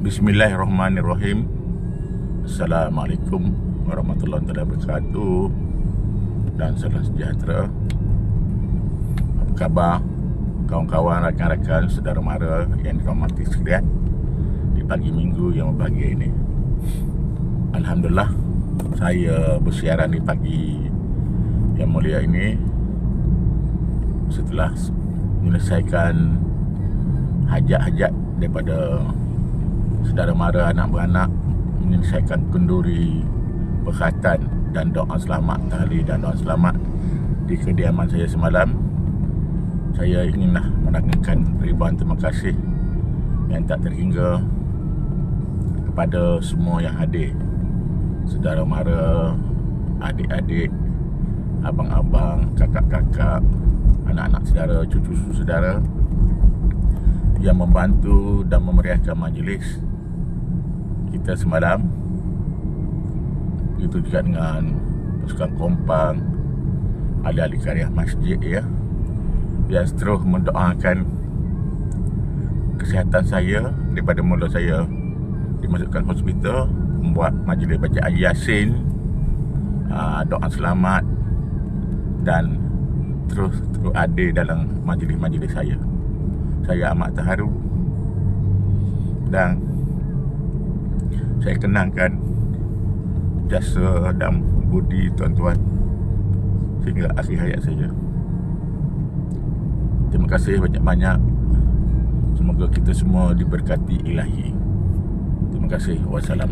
Bismillahirrahmanirrahim. Assalamualaikum warahmatullahi wabarakatuh dan salam sejahtera. Apa khabar kawan-kawan, rakan-rakan, saudara mara yang dirahmati sekalian di pagi minggu yang berbahagia ini? Alhamdulillah, saya bersiaran di pagi yang mulia ini setelah menyelesaikan hajat-hajat daripada saudara mara, anak beranak, menyelesaikan kenduri, berkhatan dan doa selamat, tahlil dan doa selamat di kediaman saya semalam. Saya inginlah menanyakan ribuan terima kasih yang tak terhingga kepada semua yang hadir, saudara mara, adik-adik, abang-abang, kakak-kakak, anak-anak saudara, cucu-cucu saudara yang membantu dan memeriahkan majlis kita semalam. Begitu juga dengan pasukan kompang, ahli-ahli karya masjid yang terus mendoakan kesihatan saya daripada mula saya dimasukkan hospital, membuat majlis bacaan Yasin, doa selamat dan terus ada dalam majlis-majlis saya. Saya amat terharu dan saya kenangkan jasa dan budi tuan-tuan sehingga akhir hayat saya. Terima kasih banyak-banyak. Semoga kita semua diberkati ilahi. Terima kasih. Wassalam.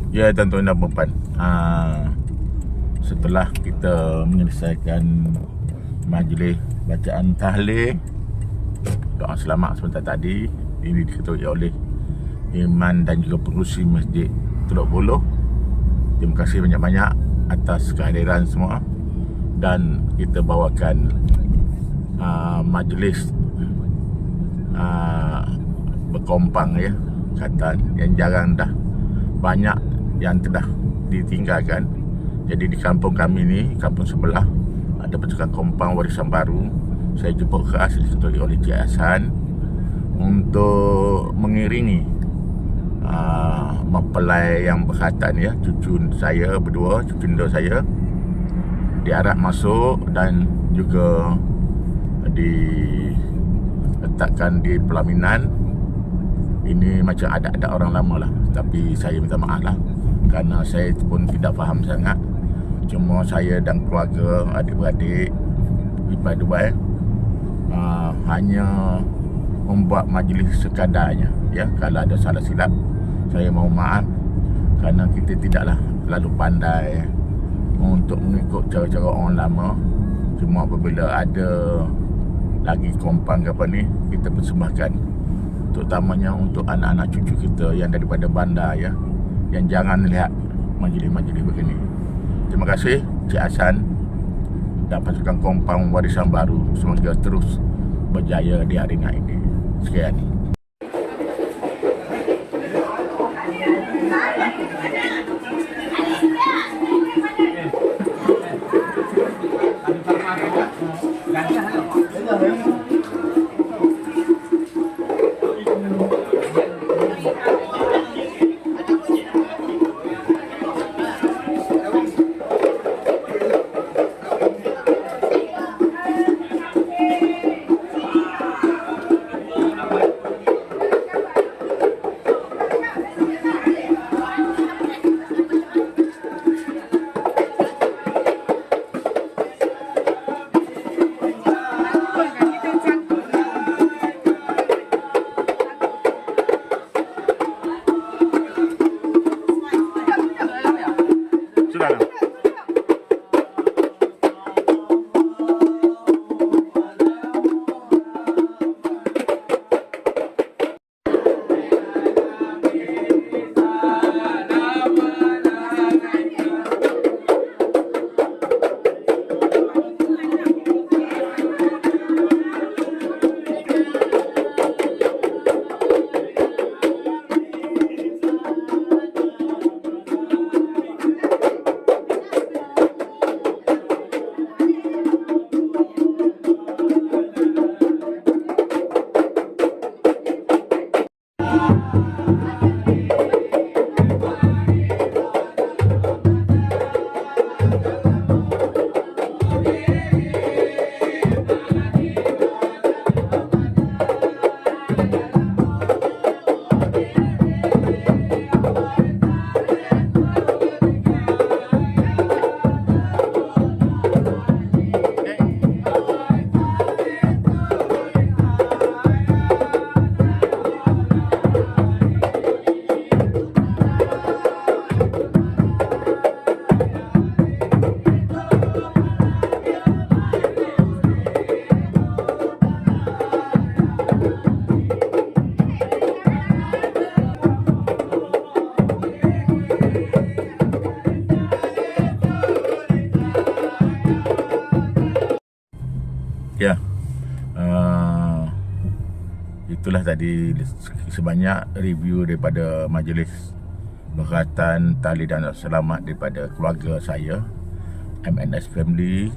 Ya, tuan-tuan dan puan-puan, setelah kita menyelesaikan majlis bacaan tahlil, doa selamat sebentar tadi, ini diketuai oleh Iman dan juga pengurusi Masjid Teluk Buluh. Terima kasih banyak-banyak atas kehadiran semua. Dan kita bawakan majlis berkompang khatan yang jarang dah, banyak yang telah ditinggalkan. Jadi di kampung kami ni, kampung sebelah, ada pasukan kompang warisan baru. Saya jemput khas diketuai oleh Cik Hasan untuk mengiringi mempelai yang berkhatan cucu saya berdua, cucu Indo saya diarah masuk dan juga diletakkan di pelaminan. Ini macam adat-adat orang lama lah, tapi saya minta maaf lah kerana saya pun tidak faham sangat. Cuma saya dan keluarga, adik-beradik, ipar-dua hanya membuat majlis sekadarnya. Kalau ada salah silap, saya mohon maaf kerana kita tidaklah terlalu pandai untuk mengikut cara-cara orang lama. Cuma apabila ada lagi kompang ke apa ni, kita persembahkan, terutamanya untuk anak-anak cucu kita yang daripada bandar yang jangan lihat majlis-majlis begini. Terima kasih Cik Hasan dan pasukan kompang warisan baru. Semoga terus berjaya di hari ini. Sekian. itulah tadi sebanyak review daripada majlis berkatan tali dan selamat daripada keluarga saya, MNS Family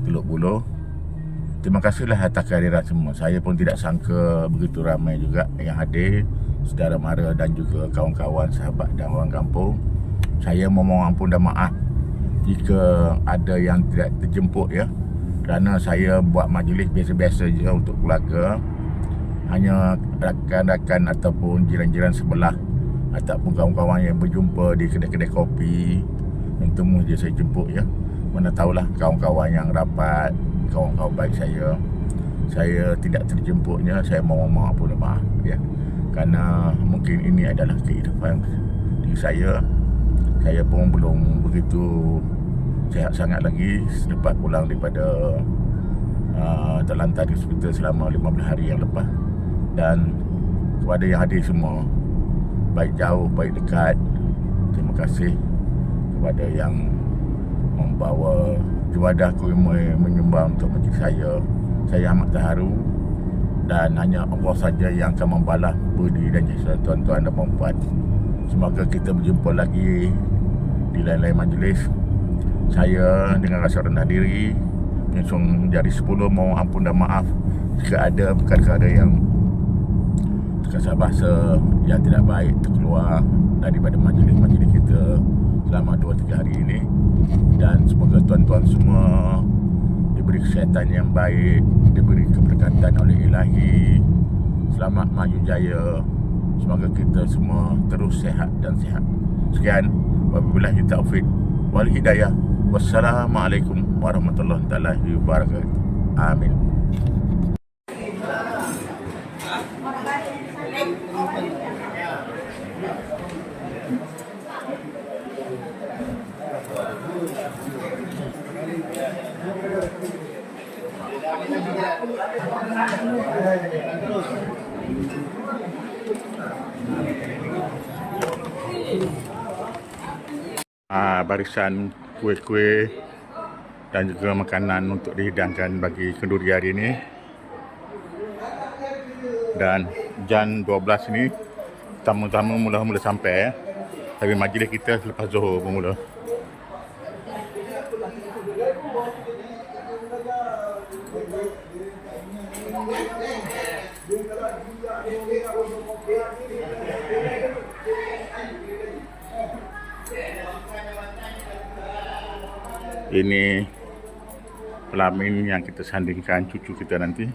Teluk Buloh. Terima kasihlah atas kehadiran semua. Saya pun tidak sangka begitu ramai juga yang hadir, saudara mara dan juga kawan-kawan, sahabat dan orang kampung. Saya memohon ampun dan maaf jika ada yang tidak terjemput ya, kerana saya buat majlis biasa-biasa je untuk keluarga. Hanya rakan-rakan ataupun jiran-jiran sebelah ataupun kawan-kawan yang berjumpa di kedai-kedai kopi yang temu je saya jemput ya. Mana tahulah kawan-kawan yang rapat, kawan-kawan baik saya tidak terjemputnya. Saya mohon maaf pun maaf ya, kerana mungkin ini adalah kehidupan diri saya. Saya pun belum begitu sihat sangat lagi selepas pulang daripada terlantar di hospital selama 15 hari yang lepas. Dan kepada yang hadir semua, baik jauh baik dekat, terima kasih kepada yang membawa juadah kurma menyumbang untuk majlis saya. Saya amat terharu dan hanya Allah saja yang akan membalas budi dan jasa tuan-tuan dan puan-puan. Semoga kita berjumpa lagi di lain-lain majlis. Saya dengan rasa rendah diri menyusun jari 10 mohon ampun dan maaf jika ada perkara-perkara yang terkasar bahasa yang tidak baik terkeluar daripada majlis-majlis kita selama 2-3 hari ini. Dan semoga tuan-tuan semua diberi kesihatan yang baik, diberi keberkatan oleh Ilahi, selamat maju jaya. Semoga kita semua terus sihat dan sihat. Sekian, wabillahi taufiq wal hidayah. Wassalamualaikum warahmatullahi wabarakatuh. Amin. Barisan kuih-kuih dan juga makanan untuk dihidangkan bagi kenduri hari ini. Dan jam 12 ni tamu-tamu mula-mula sampai ya. Tapi majlis kita selepas Zuhur bermula. Ini pelamin yang kita sandingkan cucu kita nanti.